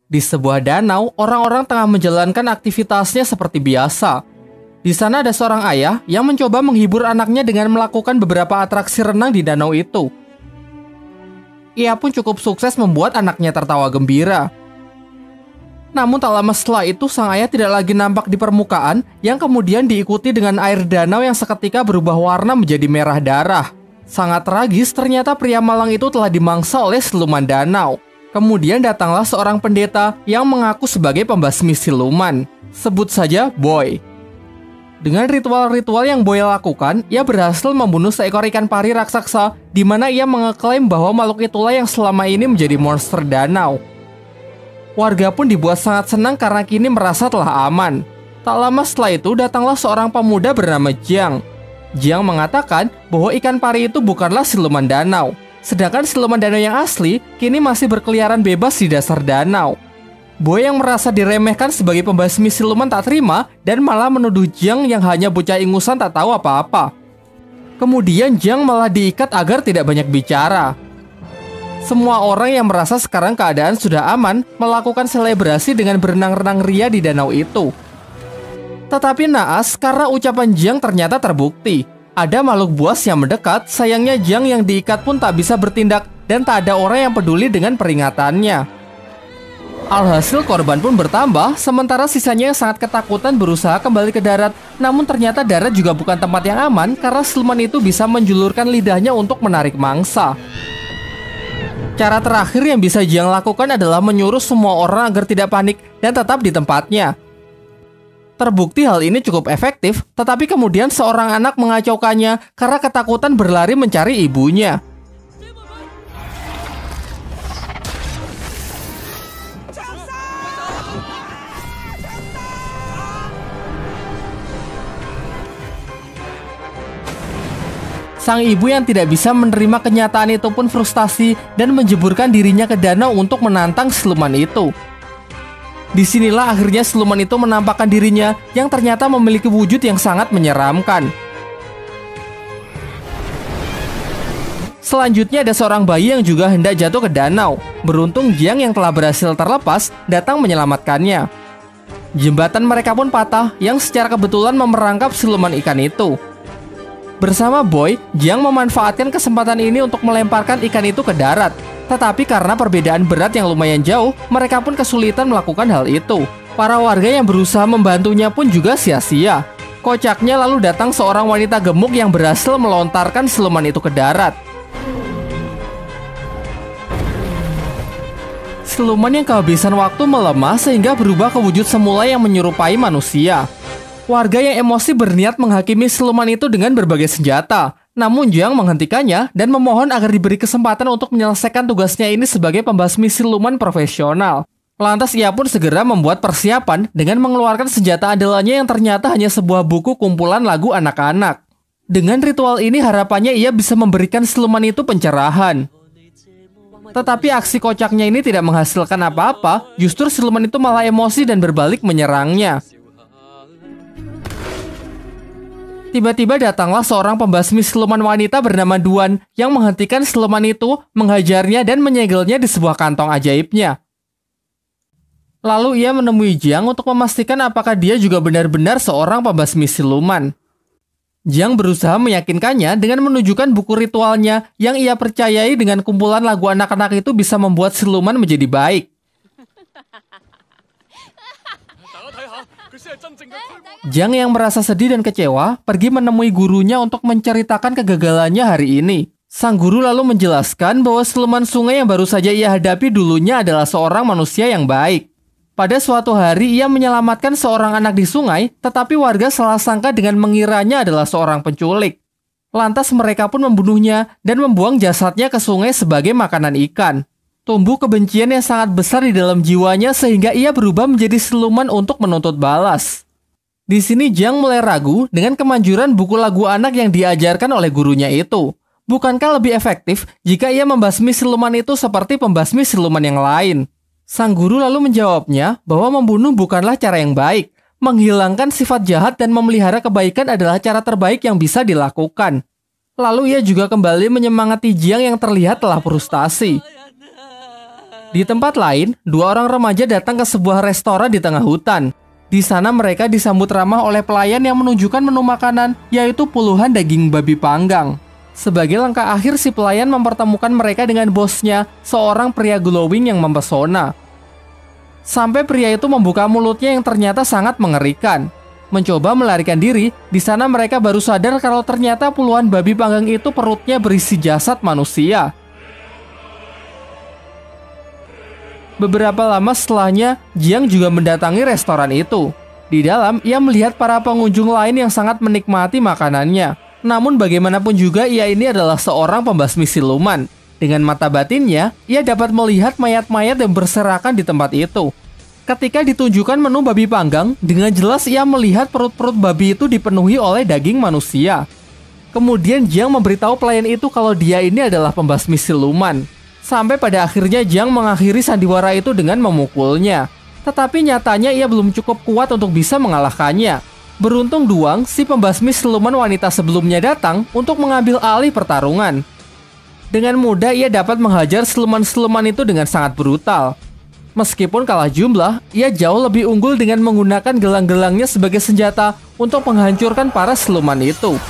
Di sebuah danau, orang-orang tengah menjalankan aktivitasnya seperti biasa. Di sana ada seorang ayah yang mencoba menghibur anaknya dengan melakukan beberapa atraksi renang di danau itu. Ia pun cukup sukses membuat anaknya tertawa gembira. Namun tak lama setelah itu, sang ayah tidak lagi nampak di permukaan, yang kemudian diikuti dengan air danau yang seketika berubah warna menjadi merah darah. Sangat tragis, ternyata pria malang itu telah dimangsa oleh siluman danau. Kemudian datanglah seorang pendeta yang mengaku sebagai pembasmi siluman. Sebut saja Boy. Dengan ritual-ritual yang Boy lakukan, ia berhasil membunuh seekor ikan pari raksasa, di mana ia mengeklaim bahwa makhluk itulah yang selama ini menjadi monster danau. Warga pun dibuat sangat senang karena kini merasa telah aman. Tak lama setelah itu, datanglah seorang pemuda bernama Jiang. Jiang mengatakan bahwa ikan pari itu bukanlah siluman danau. Sedangkan siluman danau yang asli kini masih berkeliaran bebas di dasar danau. Boy yang merasa diremehkan sebagai pembasmi siluman tak terima dan malah menuduh Jiang yang hanya bocah ingusan tak tahu apa-apa. Kemudian Jiang malah diikat agar tidak banyak bicara. Semua orang yang merasa sekarang keadaan sudah aman melakukan selebrasi dengan berenang-renang ria di danau itu. Tetapi naas karena ucapan Jiang ternyata terbukti. Ada makhluk buas yang mendekat, sayangnya Jiang yang diikat pun tak bisa bertindak dan tak ada orang yang peduli dengan peringatannya. Alhasil korban pun bertambah, sementara sisanya yang sangat ketakutan berusaha kembali ke darat. Namun ternyata darat juga bukan tempat yang aman karena siluman itu bisa menjulurkan lidahnya untuk menarik mangsa. Cara terakhir yang bisa Jiang lakukan adalah menyuruh semua orang agar tidak panik dan tetap di tempatnya. Terbukti hal ini cukup efektif, tetapi kemudian seorang anak mengacaukannya karena ketakutan berlari mencari ibunya. Sang ibu yang tidak bisa menerima kenyataan itu pun frustasi dan menjeburkan dirinya ke danau untuk menantang siluman itu. Disinilah akhirnya siluman itu menampakkan dirinya yang ternyata memiliki wujud yang sangat menyeramkan. Selanjutnya ada seorang bayi yang juga hendak jatuh ke danau. Beruntung Jiang yang telah berhasil terlepas datang menyelamatkannya. Jembatan mereka pun patah yang secara kebetulan memerangkap siluman ikan itu. Bersama Boy, Jiang memanfaatkan kesempatan ini untuk melemparkan ikan itu ke darat. Tetapi karena perbedaan berat yang lumayan jauh, mereka pun kesulitan melakukan hal itu. Para warga yang berusaha membantunya pun juga sia-sia. Kocaknya lalu datang seorang wanita gemuk yang berhasil melontarkan siluman itu ke darat. Siluman yang kehabisan waktu melemah sehingga berubah ke wujud semula yang menyerupai manusia. Warga yang emosi berniat menghakimi siluman itu dengan berbagai senjata. Namun Jiang menghentikannya dan memohon agar diberi kesempatan untuk menyelesaikan tugasnya ini sebagai pembasmi siluman profesional. Lantas ia pun segera membuat persiapan dengan mengeluarkan senjata andalannya yang ternyata hanya sebuah buku kumpulan lagu anak-anak. Dengan ritual ini harapannya ia bisa memberikan siluman itu pencerahan. Tetapi aksi kocaknya ini tidak menghasilkan apa-apa, justru siluman itu malah emosi dan berbalik menyerangnya. Tiba-tiba datanglah seorang pembasmi siluman wanita bernama Duan yang menghentikan siluman itu, menghajarnya dan menyegelnya di sebuah kantong ajaibnya. Lalu ia menemui Jiang untuk memastikan apakah dia juga benar-benar seorang pembasmi siluman. Jiang berusaha meyakinkannya dengan menunjukkan buku ritualnya yang ia percayai dengan kumpulan lagu anak-anak itu bisa membuat siluman menjadi baik. Jiang yang merasa sedih dan kecewa pergi menemui gurunya untuk menceritakan kegagalannya hari ini. Sang guru lalu menjelaskan bahwa siluman sungai yang baru saja ia hadapi dulunya adalah seorang manusia yang baik. Pada suatu hari ia menyelamatkan seorang anak di sungai, tetapi warga salah sangka dengan mengiranya adalah seorang penculik. Lantas mereka pun membunuhnya dan membuang jasadnya ke sungai sebagai makanan ikan. Tumbuh kebencian yang sangat besar di dalam jiwanya sehingga ia berubah menjadi siluman untuk menuntut balas. Di sini Jiang mulai ragu dengan kemanjuran buku lagu anak yang diajarkan oleh gurunya itu. Bukankah lebih efektif jika ia membasmi siluman itu seperti pembasmi siluman yang lain? Sang guru lalu menjawabnya bahwa membunuh bukanlah cara yang baik. Menghilangkan sifat jahat dan memelihara kebaikan adalah cara terbaik yang bisa dilakukan. Lalu ia juga kembali menyemangati Jiang yang terlihat telah frustasi. Di tempat lain, dua orang remaja datang ke sebuah restoran di tengah hutan. Di sana mereka disambut ramah oleh pelayan yang menunjukkan menu makanan, yaitu puluhan daging babi panggang. Sebagai langkah akhir, si pelayan mempertemukan mereka dengan bosnya, seorang pria glowing yang mempesona. Sampai pria itu membuka mulutnya yang ternyata sangat mengerikan. Mencoba melarikan diri, di sana mereka baru sadar kalau ternyata puluhan babi panggang itu perutnya berisi jasad manusia. Beberapa lama setelahnya, Jiang juga mendatangi restoran itu. Di dalam, ia melihat para pengunjung lain yang sangat menikmati makanannya. Namun bagaimanapun juga, ia ini adalah seorang pembasmi siluman. Dengan mata batinnya, ia dapat melihat mayat-mayat yang berserakan di tempat itu. Ketika ditunjukkan menu babi panggang, dengan jelas ia melihat perut-perut babi itu dipenuhi oleh daging manusia. Kemudian Jiang memberitahu pelayan itu kalau dia ini adalah pembasmi siluman. Sampai pada akhirnya Jiang mengakhiri sandiwara itu dengan memukulnya. Tetapi nyatanya ia belum cukup kuat untuk bisa mengalahkannya. Beruntung Duang, si pembasmi siluman wanita sebelumnya datang untuk mengambil alih pertarungan. Dengan mudah ia dapat menghajar siluman-siluman itu dengan sangat brutal. Meskipun kalah jumlah, ia jauh lebih unggul dengan menggunakan gelang-gelangnya sebagai senjata untuk menghancurkan para siluman itu.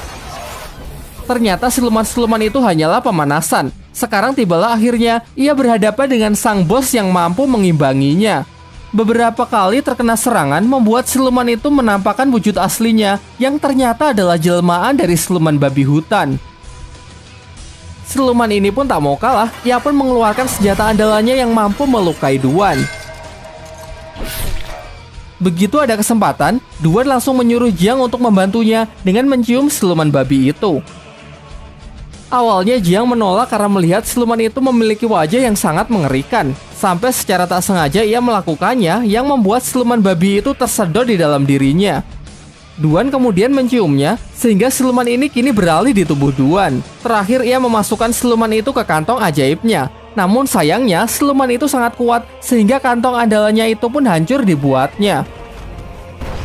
Ternyata siluman-siluman itu hanyalah pemanasan. Sekarang tibalah akhirnya ia berhadapan dengan sang bos yang mampu mengimbanginya. Beberapa kali terkena serangan membuat siluman itu menampakkan wujud aslinya yang ternyata adalah jelmaan dari siluman babi hutan. Siluman ini pun tak mau kalah, ia pun mengeluarkan senjata andalannya yang mampu melukai Duan. Begitu ada kesempatan, Duan langsung menyuruh Jiang untuk membantunya dengan mencium siluman babi itu. Awalnya Jiang menolak karena melihat siluman itu memiliki wajah yang sangat mengerikan. Sampai secara tak sengaja ia melakukannya yang membuat siluman babi itu tersedot di dalam dirinya. Duan kemudian menciumnya sehingga siluman ini kini beralih di tubuh Duan. Terakhir ia memasukkan siluman itu ke kantong ajaibnya. Namun sayangnya siluman itu sangat kuat sehingga kantong andalannya itu pun hancur dibuatnya.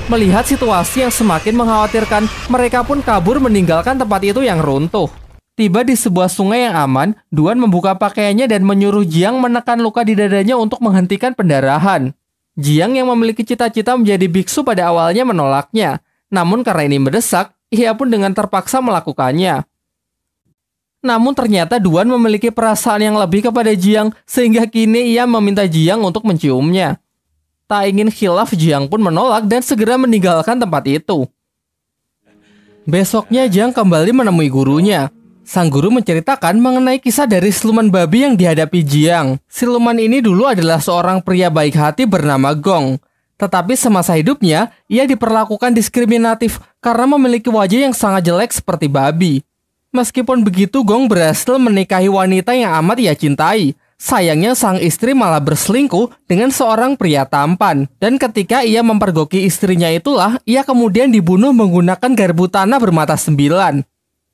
Melihat situasi yang semakin mengkhawatirkan, mereka pun kabur meninggalkan tempat itu yang runtuh. Tiba di sebuah sungai yang aman, Duan membuka pakaiannya dan menyuruh Jiang menekan luka di dadanya untuk menghentikan pendarahan. Jiang yang memiliki cita-cita menjadi biksu pada awalnya menolaknya. Namun karena ini mendesak, ia pun dengan terpaksa melakukannya. Namun ternyata Duan memiliki perasaan yang lebih kepada Jiang, sehingga kini ia meminta Jiang untuk menciumnya. Tak ingin khilaf, Jiang pun menolak dan segera meninggalkan tempat itu. Besoknya Jiang kembali menemui gurunya. Sang guru menceritakan mengenai kisah dari siluman babi yang dihadapi Jiang. Siluman ini dulu adalah seorang pria baik hati bernama Gong. Tetapi semasa hidupnya, ia diperlakukan diskriminatif karena memiliki wajah yang sangat jelek seperti babi. Meskipun begitu, Gong berhasil menikahi wanita yang amat ia cintai. Sayangnya sang istri malah berselingkuh dengan seorang pria tampan. Dan ketika ia mempergoki istrinya itulah, ia kemudian dibunuh menggunakan garpu tanah bermata 9.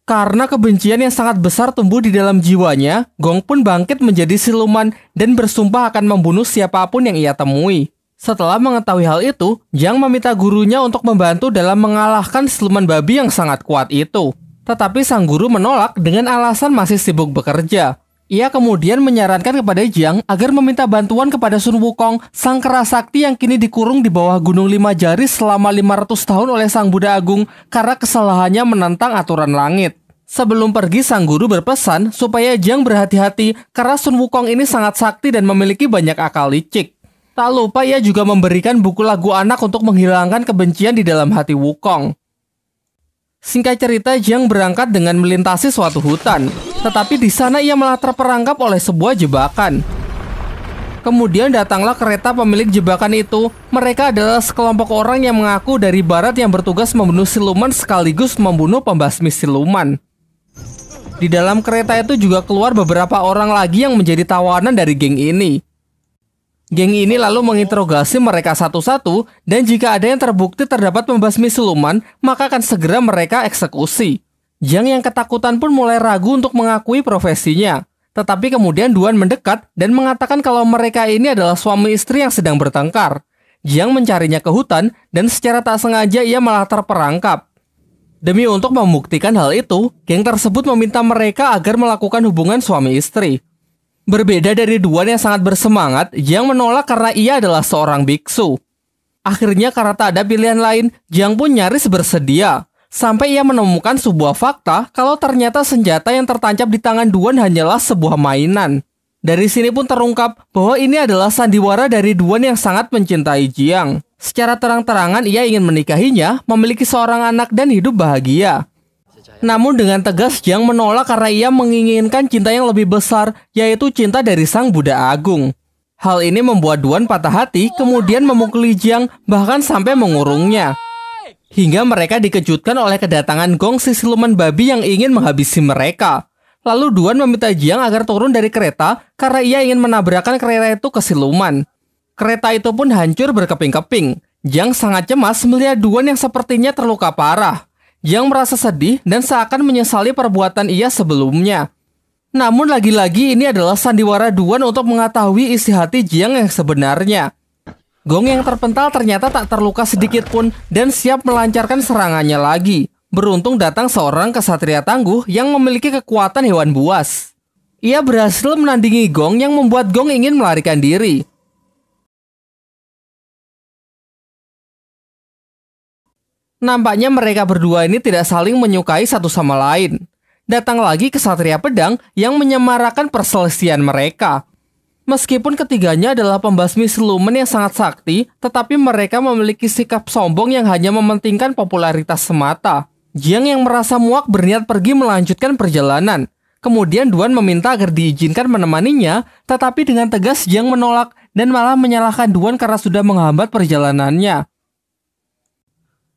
Karena kebencian yang sangat besar tumbuh di dalam jiwanya, Gong pun bangkit menjadi siluman dan bersumpah akan membunuh siapapun yang ia temui. Setelah mengetahui hal itu, Jiang meminta gurunya untuk membantu dalam mengalahkan siluman babi yang sangat kuat itu. Tetapi sang guru menolak dengan alasan masih sibuk bekerja. Ia kemudian menyarankan kepada Jiang agar meminta bantuan kepada Sun Wukong, sang kera sakti yang kini dikurung di bawah Gunung Lima Jari selama 500 tahun oleh sang Buddha Agung karena kesalahannya menentang aturan langit. Sebelum pergi, sang guru berpesan supaya Jiang berhati-hati karena Sun Wukong ini sangat sakti dan memiliki banyak akal licik. Tak lupa ia juga memberikan buku lagu anak untuk menghilangkan kebencian di dalam hati Wukong. Singkat cerita, Jiang berangkat dengan melintasi suatu hutan. Tetapi di sana ia malah terperangkap oleh sebuah jebakan. Kemudian datanglah kereta pemilik jebakan itu. Mereka adalah sekelompok orang yang mengaku dari barat yang bertugas membunuh siluman sekaligus membunuh pembasmi siluman. Di dalam kereta itu juga keluar beberapa orang lagi yang menjadi tawanan dari geng ini. Geng ini lalu menginterogasi mereka satu-satu, dan jika ada yang terbukti terdapat pembasmi siluman, maka akan segera mereka eksekusi. Jiang yang ketakutan pun mulai ragu untuk mengakui profesinya. Tetapi kemudian Duan mendekat dan mengatakan kalau mereka ini adalah suami istri yang sedang bertengkar. Jiang mencarinya ke hutan, dan secara tak sengaja ia malah terperangkap. Demi untuk membuktikan hal itu, geng tersebut meminta mereka agar melakukan hubungan suami istri. Berbeda dari Duan yang sangat bersemangat, Jiang menolak karena ia adalah seorang biksu. Akhirnya karena tak ada pilihan lain, Jiang pun nyaris bersedia. Sampai ia menemukan sebuah fakta kalau ternyata senjata yang tertancap di tangan Duan hanyalah sebuah mainan. Dari sini pun terungkap bahwa ini adalah sandiwara dari Duan yang sangat mencintai Jiang. Secara terang-terangan ia ingin menikahinya, memiliki seorang anak dan hidup bahagia. Namun dengan tegas Jiang menolak karena ia menginginkan cinta yang lebih besar, yaitu cinta dari Sang Buddha Agung. Hal ini membuat Duan patah hati, kemudian memukuli Jiang, bahkan sampai mengurungnya. Hingga mereka dikejutkan oleh kedatangan Gong si siluman babi yang ingin menghabisi mereka. Lalu Duan meminta Jiang agar turun dari kereta karena ia ingin menabrakkan kereta itu ke siluman. Kereta itu pun hancur berkeping-keping. Jiang sangat cemas melihat Duan yang sepertinya terluka parah. Jiang merasa sedih dan seakan menyesali perbuatan ia sebelumnya. Namun lagi-lagi ini adalah sandiwara Duan untuk mengetahui isi hati Jiang yang sebenarnya. Gong yang terpental ternyata tak terluka sedikit pun dan siap melancarkan serangannya lagi. Beruntung datang seorang kesatria tangguh yang memiliki kekuatan hewan buas. Ia berhasil menandingi Gong yang membuat Gong ingin melarikan diri. Nampaknya mereka berdua ini tidak saling menyukai satu sama lain. Datang lagi kesatria pedang yang menyemarakan perselisihan mereka. Meskipun ketiganya adalah pembasmi siluman yang sangat sakti, tetapi mereka memiliki sikap sombong yang hanya mementingkan popularitas semata. Jiang yang merasa muak berniat pergi melanjutkan perjalanan. Kemudian Duan meminta agar diizinkan menemaninya, tetapi dengan tegas Jiang menolak dan malah menyalahkan Duan karena sudah menghambat perjalanannya.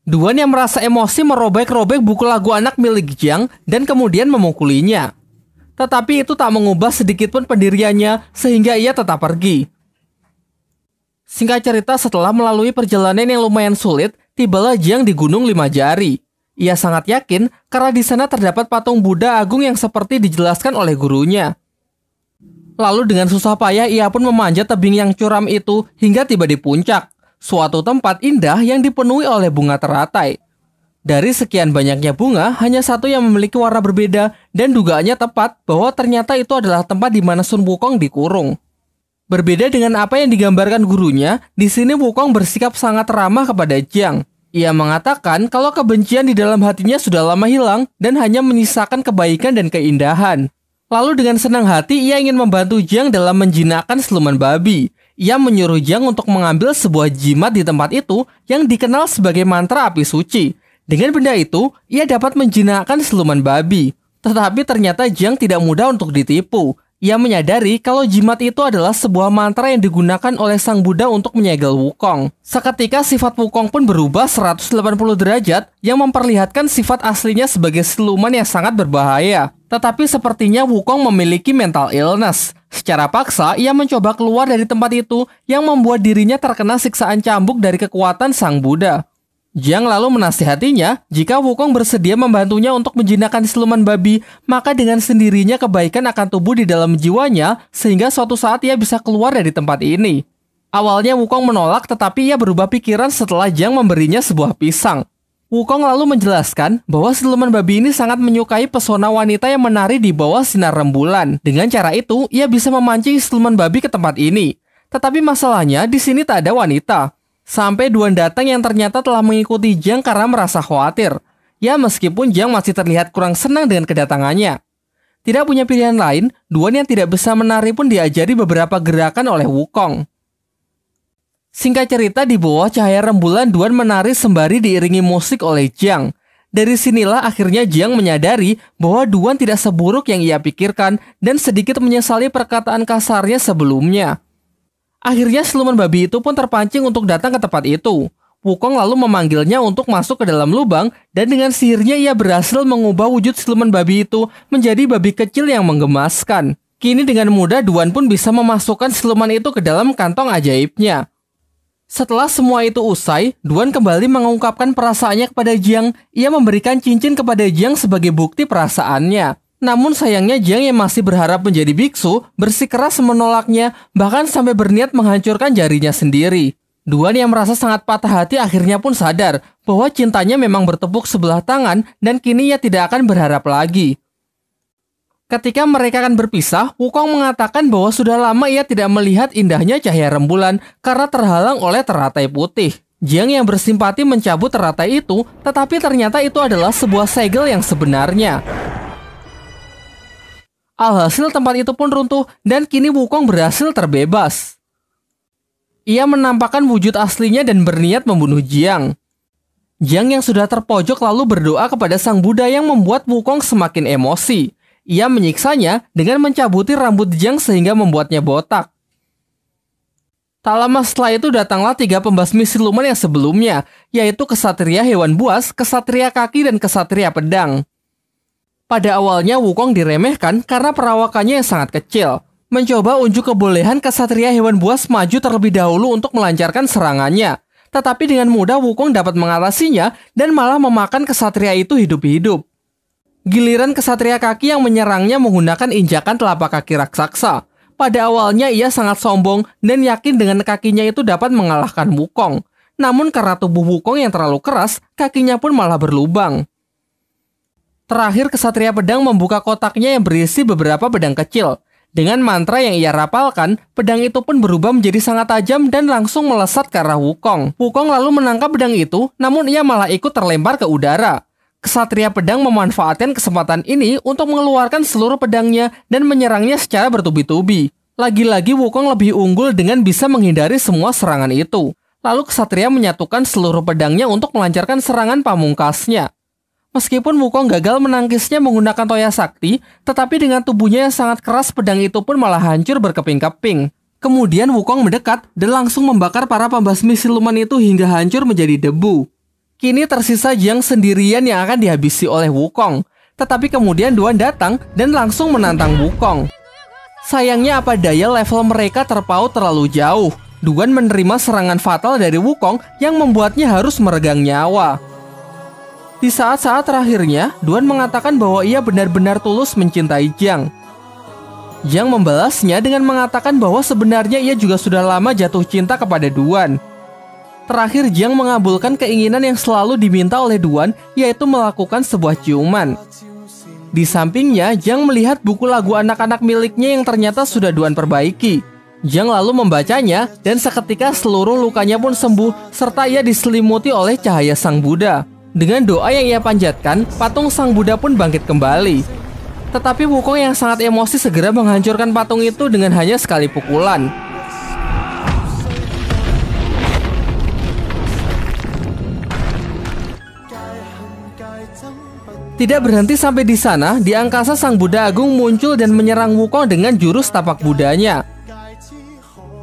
Duan yang merasa emosi merobek-robek buku lagu anak milik Jiang dan kemudian memukulinya. Tetapi itu tak mengubah sedikitpun pendiriannya sehingga ia tetap pergi. Singkat cerita, setelah melalui perjalanan yang lumayan sulit, tibalah Jiang di Gunung Lima Jari. Ia sangat yakin karena di sana terdapat patung Buddha Agung yang seperti dijelaskan oleh gurunya. Lalu dengan susah payah ia pun memanjat tebing yang curam itu hingga tiba di puncak. Suatu tempat indah yang dipenuhi oleh bunga teratai. Dari sekian banyaknya bunga, hanya satu yang memiliki warna berbeda dan dugaannya tepat bahwa ternyata itu adalah tempat di mana Sun Wukong dikurung. Berbeda dengan apa yang digambarkan gurunya, di sini Wukong bersikap sangat ramah kepada Jiang. Ia mengatakan kalau kebencian di dalam hatinya sudah lama hilang dan hanya menyisakan kebaikan dan keindahan. Lalu dengan senang hati ia ingin membantu Jiang dalam menjinakkan siluman babi. Ia menyuruh Jiang untuk mengambil sebuah jimat di tempat itu yang dikenal sebagai mantra api suci. Dengan benda itu, ia dapat menjinakkan siluman babi. Tetapi ternyata Jiang tidak mudah untuk ditipu. Ia menyadari kalau jimat itu adalah sebuah mantra yang digunakan oleh Sang Buddha untuk menyegel Wukong. Seketika sifat Wukong pun berubah 180 derajat yang memperlihatkan sifat aslinya sebagai siluman yang sangat berbahaya. Tetapi sepertinya Wukong memiliki mental illness. Secara paksa, ia mencoba keluar dari tempat itu yang membuat dirinya terkena siksaan cambuk dari kekuatan Sang Buddha. Jiang lalu menasihatinya, jika Wukong bersedia membantunya untuk menjinakkan siluman babi, maka dengan sendirinya kebaikan akan tumbuh di dalam jiwanya, sehingga suatu saat ia bisa keluar dari tempat ini. Awalnya Wukong menolak, tetapi ia berubah pikiran setelah Jiang memberinya sebuah pisang. Wukong lalu menjelaskan bahwa siluman babi ini sangat menyukai pesona wanita yang menari di bawah sinar rembulan. Dengan cara itu, ia bisa memancing siluman babi ke tempat ini. Tetapi masalahnya, di sini tak ada wanita. Sampai Duan datang yang ternyata telah mengikuti Jiang karena merasa khawatir. Ya, meskipun Jiang masih terlihat kurang senang dengan kedatangannya. Tidak punya pilihan lain, Duan yang tidak bisa menari pun diajari beberapa gerakan oleh Wukong. Singkat cerita, di bawah cahaya rembulan Duan menari sembari diiringi musik oleh Jiang. Dari sinilah akhirnya Jiang menyadari bahwa Duan tidak seburuk yang ia pikirkan dan sedikit menyesali perkataan kasarnya sebelumnya. Akhirnya siluman babi itu pun terpancing untuk datang ke tempat itu. Wukong lalu memanggilnya untuk masuk ke dalam lubang dan dengan sihirnya ia berhasil mengubah wujud siluman babi itu menjadi babi kecil yang menggemaskan. Kini dengan mudah Duan pun bisa memasukkan siluman itu ke dalam kantong ajaibnya. Setelah semua itu usai, Duan kembali mengungkapkan perasaannya kepada Jiang. Ia memberikan cincin kepada Jiang sebagai bukti perasaannya. Namun sayangnya Jiang yang masih berharap menjadi biksu bersikeras menolaknya, bahkan sampai berniat menghancurkan jarinya sendiri. Duan yang merasa sangat patah hati akhirnya pun sadar bahwa cintanya memang bertepuk sebelah tangan dan kini ia tidak akan berharap lagi. Ketika mereka akan berpisah, Wukong mengatakan bahwa sudah lama ia tidak melihat indahnya cahaya rembulan karena terhalang oleh teratai putih. Jiang yang bersimpati mencabut teratai itu, tetapi ternyata itu adalah sebuah segel yang sebenarnya. Alhasil tempat itu pun runtuh dan kini Wukong berhasil terbebas. Ia menampakkan wujud aslinya dan berniat membunuh Jiang. Jiang yang sudah terpojok lalu berdoa kepada Sang Buddha yang membuat Wukong semakin emosi. Ia menyiksanya dengan mencabuti rambut Jiang sehingga membuatnya botak. Tak lama setelah itu datanglah 3 pembasmi siluman yang sebelumnya, yaitu Kesatria Hewan Buas, Kesatria Kaki, dan Kesatria Pedang. Pada awalnya Wukong diremehkan karena perawakannya yang sangat kecil. Mencoba unjuk kebolehan Kesatria Hewan Buas maju terlebih dahulu untuk melancarkan serangannya. Tetapi dengan mudah Wukong dapat mengatasinya dan malah memakan kesatria itu hidup-hidup. Giliran Kesatria Kaki yang menyerangnya menggunakan injakan telapak kaki raksasa. Pada awalnya ia sangat sombong dan yakin dengan kakinya itu dapat mengalahkan Wukong. Namun karena tubuh Wukong yang terlalu keras, kakinya pun malah berlubang. Terakhir Kesatria Pedang membuka kotaknya yang berisi beberapa pedang kecil. Dengan mantra yang ia rapalkan, pedang itu pun berubah menjadi sangat tajam dan langsung melesat ke arah Wukong. Wukong lalu menangkap pedang itu, namun ia malah ikut terlempar ke udara. Kesatria Pedang memanfaatkan kesempatan ini untuk mengeluarkan seluruh pedangnya dan menyerangnya secara bertubi-tubi. Lagi-lagi Wukong lebih unggul dengan bisa menghindari semua serangan itu. Lalu Kesatria menyatukan seluruh pedangnya untuk melancarkan serangan pamungkasnya. Meskipun Wukong gagal menangkisnya menggunakan Toya Sakti, tetapi dengan tubuhnya yang sangat keras pedang itu pun malah hancur berkeping-keping. Kemudian Wukong mendekat dan langsung membakar para pembasmi siluman itu hingga hancur menjadi debu. Kini tersisa Jiang sendirian yang akan dihabisi oleh Wukong. Tetapi kemudian Duan datang dan langsung menantang Wukong. Sayangnya apa daya level mereka terpaut terlalu jauh. Duan menerima serangan fatal dari Wukong yang membuatnya harus meregang nyawa. Di saat-saat terakhirnya, Duan mengatakan bahwa ia benar-benar tulus mencintai Jiang. Jiang membalasnya dengan mengatakan bahwa sebenarnya ia juga sudah lama jatuh cinta kepada Duan. Terakhir, Jiang mengabulkan keinginan yang selalu diminta oleh Duan, yaitu melakukan sebuah ciuman. Di sampingnya, Jiang melihat buku lagu anak-anak miliknya yang ternyata sudah Duan perbaiki. Jiang lalu membacanya, dan seketika seluruh lukanya pun sembuh, serta ia diselimuti oleh cahaya Sang Buddha. Dengan doa yang ia panjatkan, patung Sang Buddha pun bangkit kembali. Tetapi Wukong yang sangat emosi segera menghancurkan patung itu dengan hanya sekali pukulan. Tidak berhenti sampai di sana, di angkasa Sang Buddha Agung muncul dan menyerang Wukong dengan jurus tapak Buddhanya.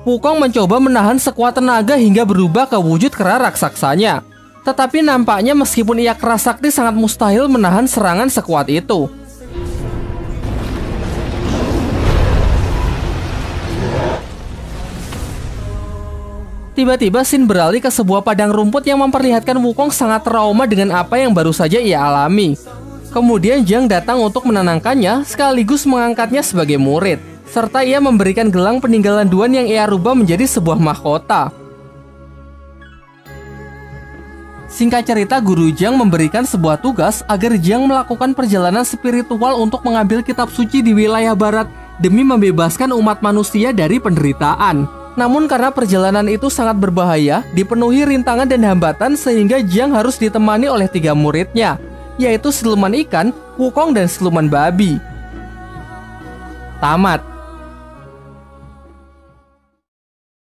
Wukong mencoba menahan sekuat tenaga hingga berubah ke wujud kera raksasanya. Tetapi nampaknya meskipun ia keras sakti sangat mustahil menahan serangan sekuat itu. Tiba-tiba scene beralih ke sebuah padang rumput yang memperlihatkan Wukong sangat trauma dengan apa yang baru saja ia alami. Kemudian Jiang datang untuk menenangkannya sekaligus mengangkatnya sebagai murid. Serta ia memberikan gelang peninggalan Duan yang ia rubah menjadi sebuah mahkota. Singkat cerita, Guru Jiang memberikan sebuah tugas agar Jiang melakukan perjalanan spiritual untuk mengambil kitab suci di wilayah barat demi membebaskan umat manusia dari penderitaan. Namun karena perjalanan itu sangat berbahaya, dipenuhi rintangan dan hambatan sehingga Jiang harus ditemani oleh 3 muridnya, yaitu siluman ikan, Wukong, dan siluman babi. Tamat.